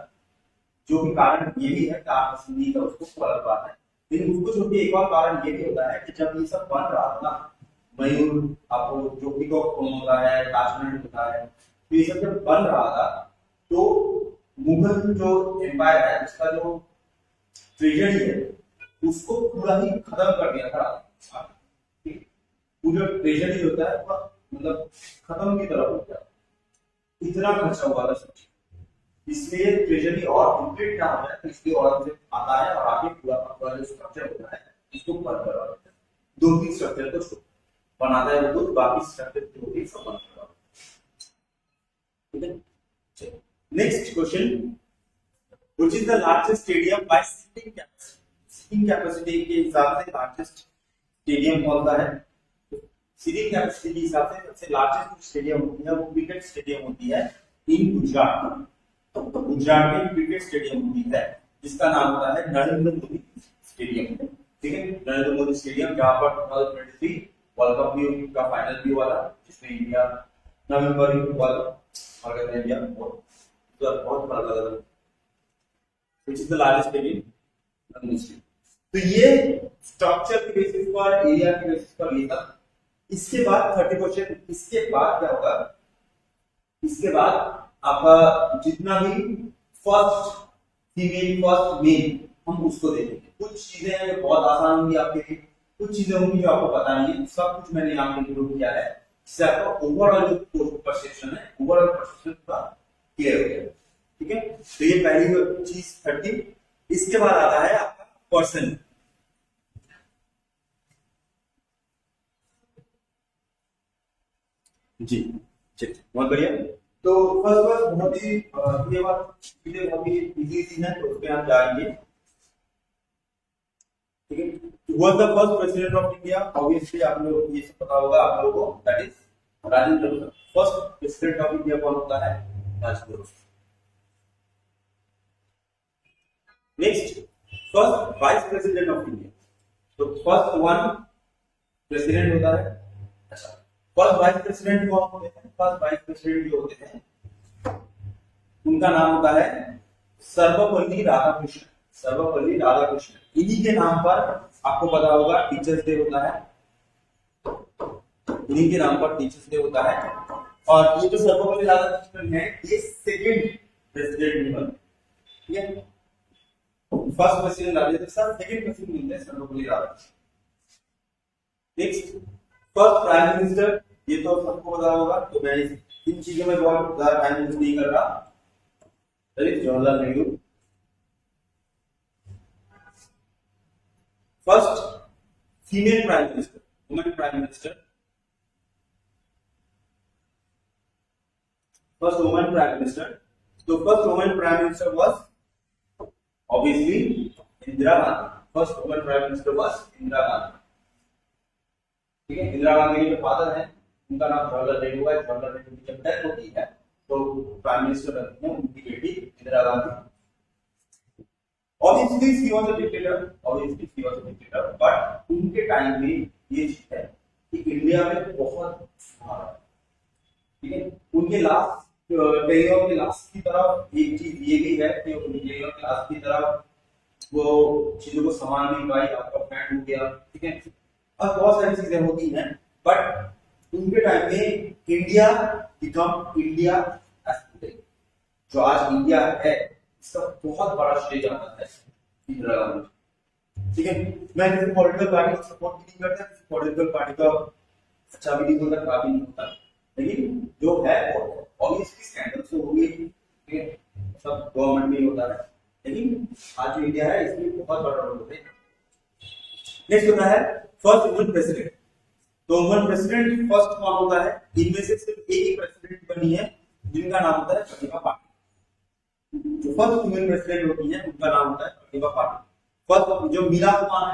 S1: जो कि कारण ये भी है कि आर्ट पसंद नहीं था उसको, वो अलग बात है। लेकिन उसको छोड़ के एक और कारण ये भी होता है कि जब ये सब बन रहा था ना, मयूर आपको जो पीकॉक होता है, ताजमहल होता है, तो ये सब जब बन रहा था तो मुगल जो एम्पायर है उसका जो ट्रेजरी है उसको पूरा ही खत्म कर दिया था। पूरा ट्रेजरी होता है पूरा मतलब खत्म की तरफ हो गया, इतना खर्चा हुआ था सब, इसलिए ट्रेजरी और कंप्लीट ना हो जाए, इसलिए औरंगजेब आता है और आगे पूरा पूरा जो स्ट्रक्चर होता है इसको बंद करवा देता है। दो तीन स्ट्रक्चर को बनाता है वो, बाकी स्ट्रक्चर जो होती है सब बंद करवा देता है। ठीक है, next question, which is the largest stadium by seating capacity. Seating capacity के हिसाब से लार्जेस्ट स्टेडियम कौन सा है? सीटिंग कैपेसिटी के हिसाब से सबसे लार्जेस्ट स्टेडियम होती है वो क्रिकेट स्टेडियम होती है इन गुजरात में। तो गुजरात में क्रिकेट स्टेडियम होती है जिसका नाम होता है नरेंद्र मोदी स्टेडियम। ठीक है, नरेंद्र मोदी स्टेडियम, जहां पर 2023 वर्ल्ड कप भी का फाइनल भी हुआ था, जिसमें इंडिया नवंबर में हुआ था और कहते हैं इंडिया बहुत बड़ा था। Which is the largest stadium? Narendra Modi. तो ये स्ट्रक्चर के बेसिस पर, एरिया के बेसिस पर ये था। इसके बाद 30 क्वेश्चन, इसके बाद क्या होगा, इसके बाद आपका जितना भी फर्स्ट फीमेल फर्स्ट मेल हम उसको देखेंगे। कुछ चीजें हैं जो बहुत आसान होंगी आपके लिए, कुछ चीजें होंगी जो आपको पता नहीं है, सब कुछ मैंने यहाँ पे इंक्लूड किया है जिससे आपका ओवरऑल जो परसेप्शन है, ओवरऑल परसेप्शन पूरा क्लियर हो गया। ठीक है, तो ये पहली चीज 30। इसके बाद आता है आपका पर्सन। जी ठीक, बहुत बढ़िया। तो फर्स्ट बहुत ही ये बात चीजें बहुत ही इजी थी ना, तो उस पे आप जाएंगे। ठीक है, was the first president of India, obviously आप लोग ये सब पता होगा आप लोगों को, that is Rajendra Prasad. First president of India कौन होता है? Rajendra Prasad. Next, first vice president of India. तो फर्स्ट वन प्रेसिडेंट होता है, अच्छा फर्स्ट वाइस प्रेसिडेंट कौन होते हैं? फर्स्ट वाइस प्रेसिडेंट जो होते हैं उनका नाम होता है सर्वपल्ली राधाकृष्णन। सर्वपल्ली राधाकृष्णन, इन्हीं के नाम पर आपको पता होगा टीचर्स डे होता है, इन्हीं के नाम पर टीचर्स डे होता है। और ये जो सर्वपल्ली राधाकृष्णन है ये सेकंड प्रेसिडेंट नहीं बने। ठीक है, first president Rajendra Prasad, second president है Sarvepalli Radhakrishnan. Next, first prime minister, ये तो सबको पता होगा, तो मैं इन चीजों में बहुत ज्यादा टाइम यूज नहीं कर रहा। Jawaharlal Nehru. First female prime minister, women prime minister, first women prime minister. तो first women prime minister was obviously Indira Gandhi. First women prime minister was Indira Gandhi. ठीक है, इंदिरा गांधी के फादर हैं, उनका नाम जवाहरलाल नेहरू है। जवाहरलाल नेहरू की जब डेथ होती है तो प्राइम मिनिस्टर बनती है उनकी बेटी Indira Gandhi. Obviously she was a dictator, obviously she was a dictator, but उनके टाइम में ये चीज है कि इंडिया में बहुत सुधार आया। ठीक है। उनके लास्ट टेन्योर के लास्ट की तरफ एक चीज ये भी है कि उनके टेन्योर के लास्ट की तरफ वो चीजों को संभाल नहीं पाई, आपका फ्रेंड हो गया, ठीक है, और बहुत सारी चीजें होती हैं, बट उनके टाइम में India become India as today. जो आज इंडिया है इसका बहुत बड़ा श्रेय जाता है इंदिरा गांधी, ठीक है। मैं किसी पॉलिटिकल पार्टी को सपोर्ट भी नहीं करता, किसी पॉलिटिकल पार्टी का अच्छा भी नहीं होता, खराब भी नहीं होता, लेकिन जो है वो ऑब्वियसली स्कैंडल से होगी, ठीक है, सब गवर्नमेंट में ही होता है, लेकिन आज जो इंडिया है इसमें बहुत बड़ा रोल होता है। नेक्स्ट होता है फर्स्ट वुमेन प्रेसिडेंट। तो वुमेन प्रेसिडेंट फर्स्ट कौन होता है? इनमें से सिर्फ एक ही प्रेसिडेंट बनी है जिनका नाम होता है प्रतिभा पाटिल। जो फर्स्ट वुमेन प्रेसिडेंट होती है उनका नाम होता है प्रतिभा पाटिल। फर्स्ट जो मीरा कुमार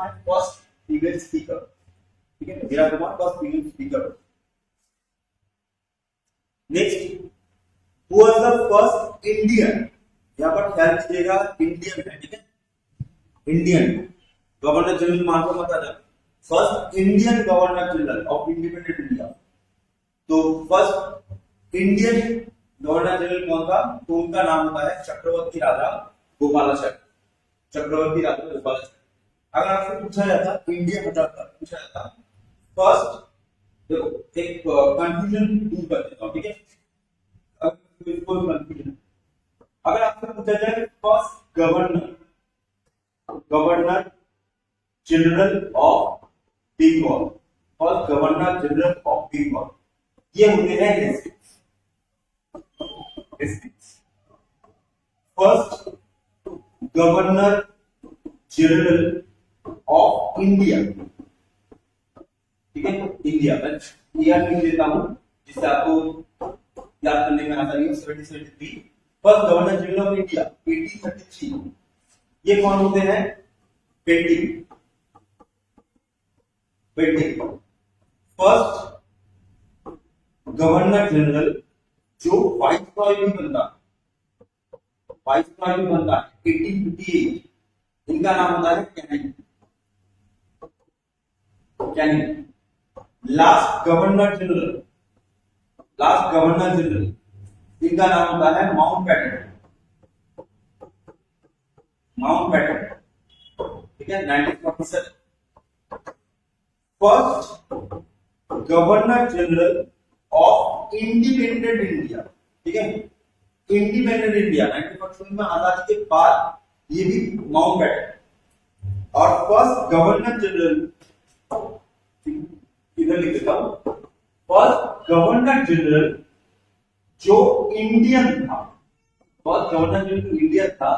S1: है फर्स्ट फीमेल स्पीकर, ठीक है, Meira Kumar first female speaker. Next, who was the first Indian, यहां पर ख्याल कीजिएगा इंडियन है, ठीक है, इंडियन गवर्नर जनरल मान को मत आ जाए, first Indian governor general of independent India. तो फर्स्ट इंडियन गवर्नर जनरल कौन था? तो उनका नाम होता है चक्रवर्ती राजा गोपालाचार्य, चक्रवर्ती राजा गोपालाचार्य। अगर आपसे पूछा जाता इंडिया हटाकर पूछा जाता फर्स्ट, देखो एक कंफ्यूजन दूर कर देता हूं, ठीक है, अब इसको कंफ्यूजन, अगर आपसे पूछा जाए first governor general of Bengal, first governor general of Bengal, ये होते हैं first governor general of India, ठीक है, इंडिया में ईयर लिख देता हूं जिससे आपको याद करने में आसानी हो। 1773 first governor general of India. 1833 ये कौन होते हैं? पेंटिंग फर्स्ट गवर्नर जनरल जो वाइसरॉय भी बनता है 1858, इनका नाम होता है कैनिंग। लास्ट गवर्नर जनरल इनका नाम होता है माउंटबेटन, ठीक है, 1947। First governor general of independent India, ठीक है, इंडिपेंडेंट इंडिया 1947 में आजादी के बाद ये भी माउंटबेटन। और फर्स्ट गवर्नर जनरल, इधर लिख देता हूं, फर्स्ट गवर्नर जनरल जो इंडियन था, फर्स्ट गवर्नर जनरल इंडिया था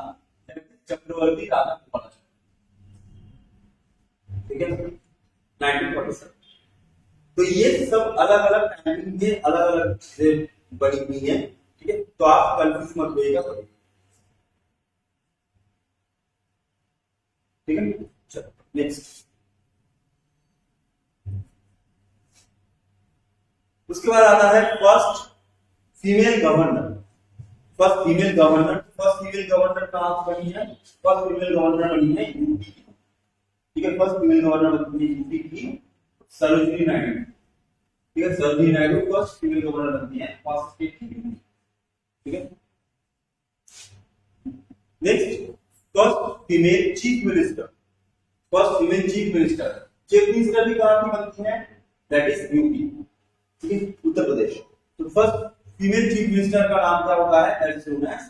S1: चक्रवर्ती राजा गोपालाचार्य, ठीक है, 1947। तो ये सब अलग अलग टाइमिंग में अलग अलग चीजें बनी हुई है, ठीक है, तो आप कंफ्यूज मत होइएगा, ठीक है। चलो नेक्स्ट, उसके बाद आता है first female governor. First female governor कहां से बनी है? फर्स्ट फीमेल गवर्नर बनी है यूपी की, ठीक है, फर्स्ट फीमेल गवर्नर बनी है यूपी की सरोजिनी नायडू, ठीक है, Sarojini Naidu first female governor बनती है फर्स्ट स्टेट की, ठीक है। Next, first female chief minister भी कहां की बनती है? दैट इज यूपी, ठीक है, उत्तर प्रदेश। तो फर्स्ट फीमेल चीफ मिनिस्टर का नाम क्या होता है? That is known as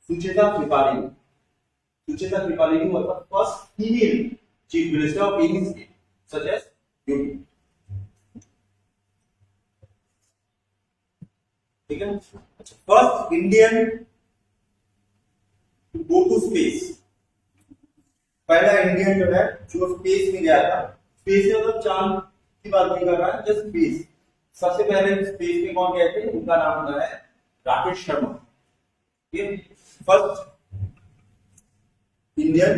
S1: Sucheta Tripathi मतलब first female chief minister of any state such as UP, ठीक है। First Indian to go to space, पहला इंडियन जो है जो स्पेस में गया था, स्पेस में मतलब चांद की बात नहीं कर रहा है, जस्ट स्पेस। सबसे पहले स्पेस में कौन गए थे? उनका नाम होता है राकेश शर्मा, ठीक है। फर्स्ट इंडियन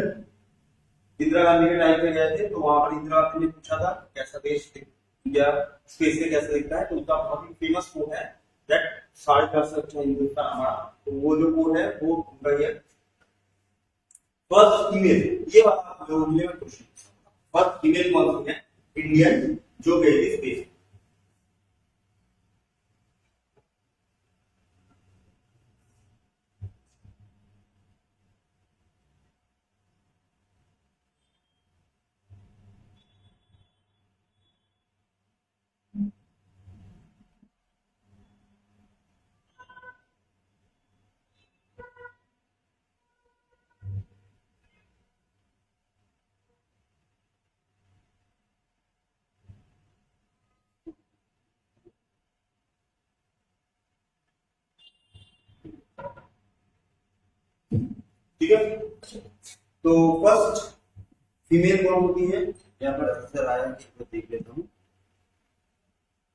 S1: इंदिरा गांधी के टाइम पे गए थे, तो वहां पर इंदिरा गांधी ने पूछा था कैसा देश इंडिया स्पेस से कैसा दिखता है, तो उनका बहुत ही फेमस कोट है दैट 10.5 अच्छा हिंदुस्तान हमारा, तो वो जो कोट है वो उनका ही है। फर्स्ट फीमेल, ये वाला जो में क्वेश्चन, फर्स्ट फीमेल कौन सी है इंडियन जो गई थी स्पेस। ठीक है। तो फर्स्ट फीमेल कौन होती है, यहाँ पर आंसर आया है, तो देख लेता हूँ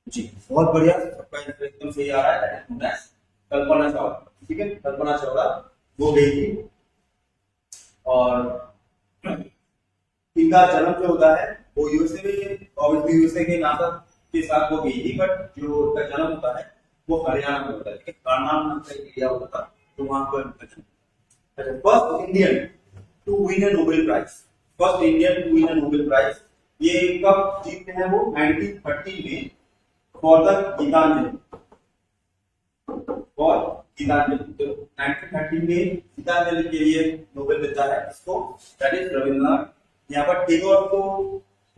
S1: जी। बहुत बढ़िया, सबका आंसर एकदम सही आ रहा है। That is Kalpana Chawla. ठीक है, कल्पना चावला वो गई थी, और इनका जन्म जो होता है वो यूएसए में, ऑब्वियसली यूएसए के नासा के साथ वो गई थी, बट जो उनका जन्म होता है वो हरियाणा में होता है। कारनाम नाम का एरिया होता है, तो वहां पर उनका जन्म। अच्छा, first Indian to win a Nobel prize, first Indian to win a Nobel prize, ये कब जीते हैं वो 1930 में for the Gitanjali, for Gitanjali. तो 1930 में गीतांजलि के लिए नोबेल मिलता है इसको, दैट इज रविंद्रनाथ। यहाँ पर टैगोर को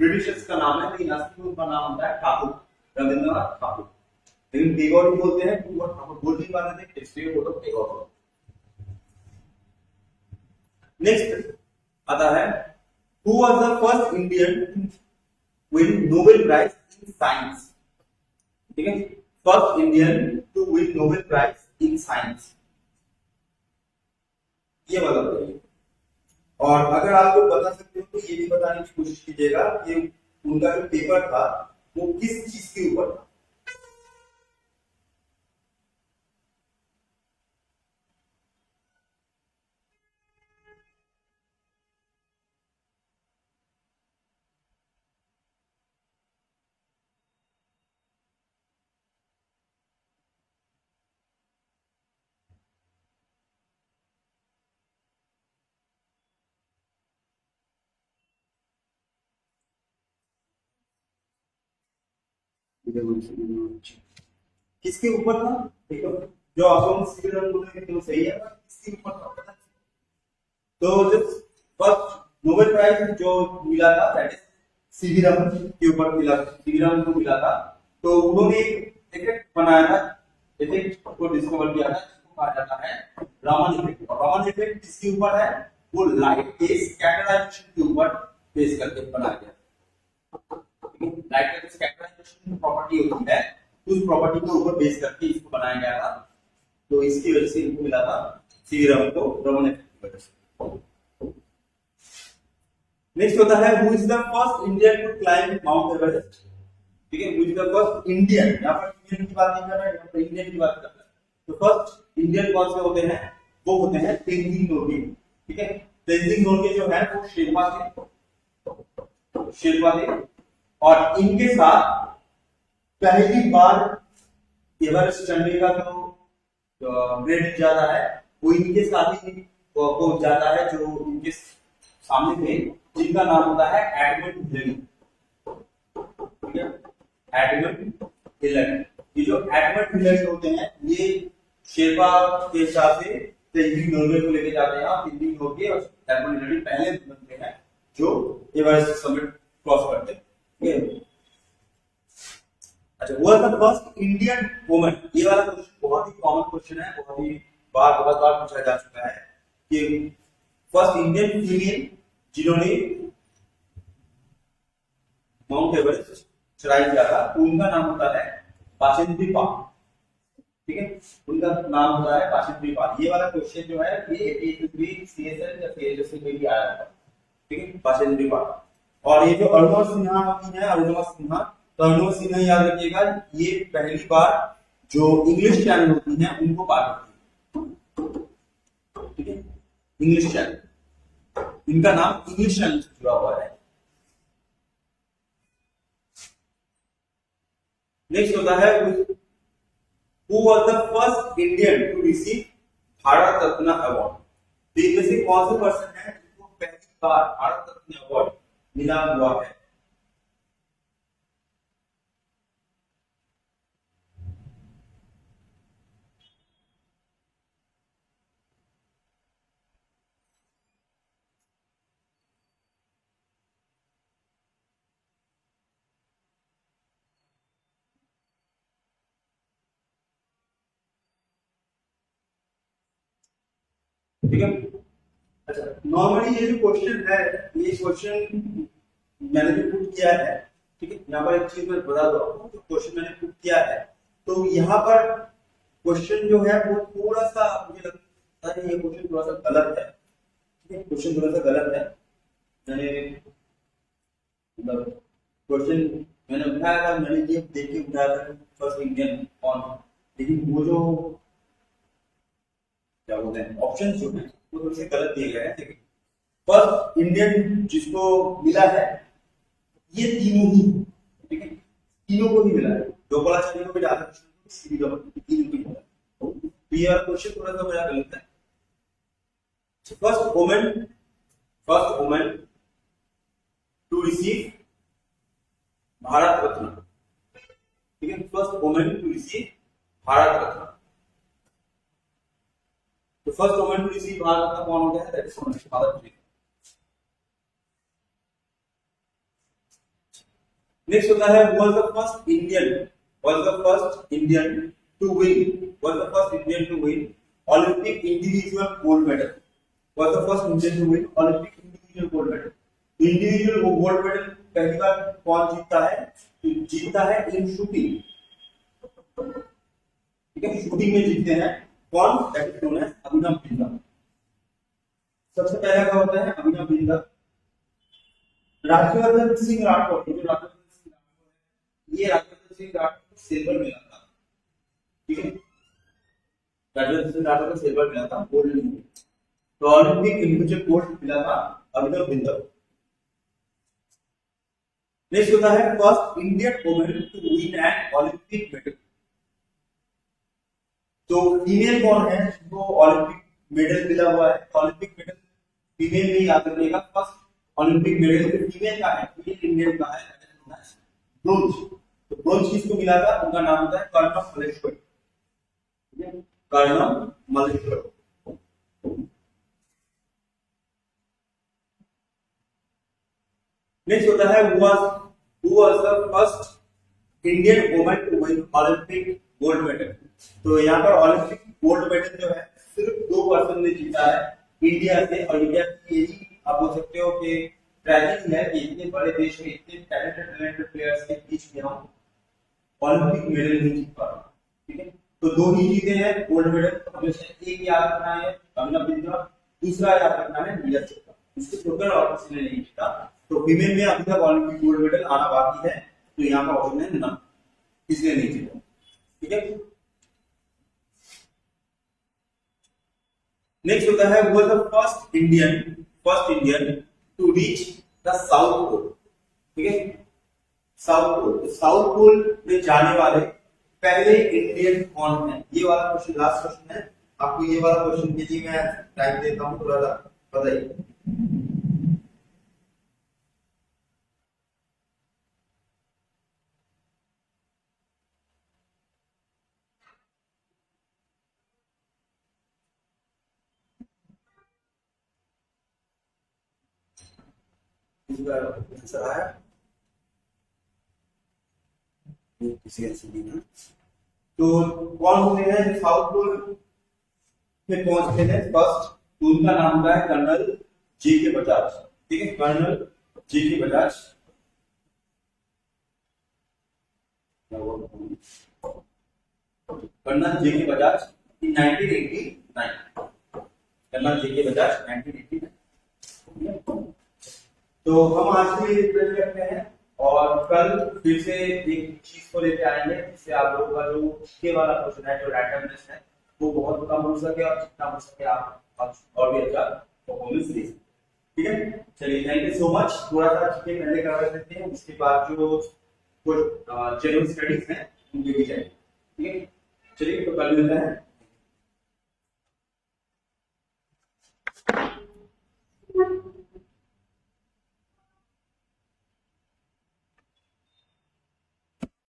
S1: ब्रिटिशर्स का नाम है, लेकिन असली उनका नाम होता है ठाकुर, रविंद्रनाथ ठाकुर, लेकिन टैगोर ही बोलते हैं, टैगोर ठाकुर बोल नहीं पाते थे, इसलिए वो लोग टैगोर। नेक्स्ट आता है, who was the first Indian win Nobel prize in science. ठीक है, first Indian to win Nobel prize in science, ये बताइए। और अगर आप लोग बता सकते हो तो ये भी बताने की कोशिश कीजिएगा कि उनका जो पेपर था वो किस चीज के ऊपर था। किसके ऊपर था, ठीक है, जो आप सिविल बोल रहे थे वो सही है, किसके ऊपर था। तो जो फर्स्ट नोबेल प्राइज जो मिला था दैट इज सीवी रमन के ऊपर मिला, सीवी रमन को मिला था। तो उन्होंने एक इफेक्ट बनाया था, इफेक्ट को डिस्कवर किया था, जिसको कहा जाता है रामन इफेक्ट। और रामन इफेक्ट किसके ऊपर है, वो लाइट के स्कैटराइजेशन के ऊपर बेस करके बनाया गया। लाइट का स्कैटराइजेशन प्रॉपर्टी होती है, उस प्रॉपर्टी के ऊपर बेस करके इसको बनाया गया था। तो इसकी वजह से इनको मिला था सीवी रमन को रामन इफेक्ट की वजह से। नेक्स्ट होता है, who is the first Indian to climb Mount Everest. ठीक है, who is the first Indian, यहाँ पर इंडियन की बात नहीं कर रहे हैं, यहाँ पर इंडियन की बात कर रहे हैं। तो फर्स्ट इंडियन कौन से होते हैं, वो होते हैं तेंजिंग नोर्गे। ठीक है, तेंजिंग नोर्गे जो है वो शेरपा थे, और इनके साथ पहली बार एवरेस्ट चढ़ने का जो क्रेडिट जाता है वो इनके साथ ही को जाता है, जो इनके सामने थे, जिनका नाम होता है एडमंड हिलरी। ठीक है, एडमंड हिलरी। ये जो एडमंड हिलरी होते हैं ये शेरपा के हिसाब से तेंजिंग नोर्गे को लेके जाते हैं, और तेंजिंग नोर्गे और एडमंड हिलरी पहले बनते हैं जो एवरेस्ट समिट क्रॉस करते हैं। ठीक है, अच्छा, वो था फर्स्ट इंडियन वुमन। ये वाला क्वेश्चन बहुत ही कॉमन क्वेश्चन है, बहुत बार पूछा जा चुका है कि फर्स्ट इंडियन फीमेल जिन्होंने माउंट एवरेस्ट चढ़ाई किया था, उनका नाम होता है पाचेंद्री पाल। ठीक है, उनका नाम होता है पाचेंद्री पाल। ये वाला क्वेश्चन जो है ये एपीएससी सीएसएल या सीएचएसएल में भी आया था। ठीक है, पाचेंद्री पाल। और ये जो अरुणा सिन्हा होती है, अरुणा सिन्हा, तो अरुणा सिन्हा याद रखिएगा, ये पहली बार जो इंग्लिश चैनल होती है उनको पार करती है। ठीक है, इंग्लिश चैनल, इनका नाम इंग्लिश चैनल से जुड़ा हुआ है। नेक्स्ट होता है, who was the first Indian to receive Bharat Ratna award. तो इनमें से कौन से पर्सन है जिनको पहली बार भारत रत्न अवार्ड मिला हुआ है। ठीक है, अच्छा, नॉर्मली ये जो क्वेश्चन है, ये क्वेश्चन मैंने जो पुट किया है, ठीक है, यहाँ पर एक चीज मैं बता दो आपको, जो क्वेश्चन मैंने पुट किया है, तो यहाँ पर क्वेश्चन जो है वो थोड़ा सा मुझे लगता है ये क्वेश्चन थोड़ा सा गलत है। क्वेश्चन थोड़ा सा गलत है। मैंने मतलब क्वेश्चन मैंने उठाया था, मैंने ये देख के उठाया था फर्स्ट इंडियन कौन, लेकिन वो जो क्या बोलते हैं ऑप्शन जो है वो थोड़े से गलत दिए गए हैं। देखिए फर्स्ट इंडियन जिसको मिला है ये तीनों ही, ठीक है, तीनों को ही मिला है। डोकलाचार्य को भी डाला है, तीनों को मिला है। तो ये क्वेश्चन थोड़ा सा मेरा गलत है। First women to receive Bharat Ratna, ठीक है, first women to receive Bharat Ratna. तो first women to receive Bharat Ratna कौन होता है? That is Mother Teresa. Next होता है was the first Indian to win Olympic individual gold medal। was the first Indian to win Olympic individual gold medal। Individual gold medal पहली बार कौन जीतता है? तो जीतता है इन शूटिंग, ठीक है, शूटिंग में जीतते हैं कौन? That is known as Abhinav Bindra. सबसे पहला क्या होता है? अभिनव बिंद्रा। राज्यवर्धन सिंह राठौर, ये राज्यवर्धन सिंह राठौर को सिल्वर मिला था, ठीक है, राज्यवर्धन सिंह राठौर को सिल्वर मिला था, गोल्ड नहीं। तो ओलंपिक इंडिविजुअल गोल्ड मिला था अभिनव बिंद्रा। नेक्स्ट होता है first Indian women to win an Olympic medal. तो फीमेल कौन है जिसको ओलंपिक मेडल मिला हुआ है? ओलंपिक मेडल फीमेल में याद रखिएगा। फर्स्ट ओलंपिक मेडल फीमेल का है, फीमेल इंडियन का है, ब्रोंज। तो ब्रोंज किसको मिला था? उनका नाम होता है कर्णम मल्लेश्वरी, कर्णम मल्लेश्वरी। नेक्स्ट होता है who was the first Indian woman to win Olympic gold medal। तो यहाँ पर ओलंपिक गोल्ड मेडल जो है सिर्फ 2 पर्सन ने जीता है इंडिया से। और इंडिया की यही आप बोल सकते हो कि ट्रेजेडी है कि इतने बड़े देश में इतने टैलेंटेड प्लेयर्स के बीच में हम ओलंपिक मेडल नहीं जीत पा रहे, ठीक है। तो 2 ही जीते हैं गोल्ड मेडल। हमेशा एक याद रखना है अभिनव बिंद्रा, दूसरा याद रखना है नीरज चोपड़ा। इसके टोटल और किसी ने नहीं जीता। तो फीमेल में अभी तक ओलंपिक गोल्ड मेडल आना बाकी है, तो यहाँ का ऑप्शन है नन, इसलिए नहीं जीता, ठीक है। नेक्स्ट होता है वो the first Indian to reach the South Pole, ठीक है, साउथ पोल। साउथ पोल में जाने वाले पहले इंडियन कौन है? ये वाला क्वेश्चन लास्ट क्वेश्चन है। आपको ये वाला क्वेश्चन के लिए मैं टाइम देता हूं, थोड़ा सा बताइए। आंसर आया किसी ना। तो कौन होते हैं जो साउथ पोल में पहुंचते हैं फर्स्ट? तो उनका नाम होता है कर्नल जे.के. बजाज, ठीक है, colonel J K. Bajaj. Colonel J K. Bajaj in 1989, colonel J K. Bajaj 1989। तो हम आज के लिए इतना करते हैं और कल फिर से एक चीज को लेते आएंगे जिससे आप लोगों का जो के वाला क्वेश्चन है, जो रैंडमनेस है, वो बहुत कम हो सके और जितना हो सके आप और भी अच्छा परफॉर्मेंस दे सकें, ठीक है। चलिए थैंक यू सो मच। थोड़ा सा चीजें पहले करवा देते हैं, उसके बाद जो कुछ जनरल स्टडीज हैं उनके भी जाएंगे, ठीक है। चलिए तो कल मिलते हैं।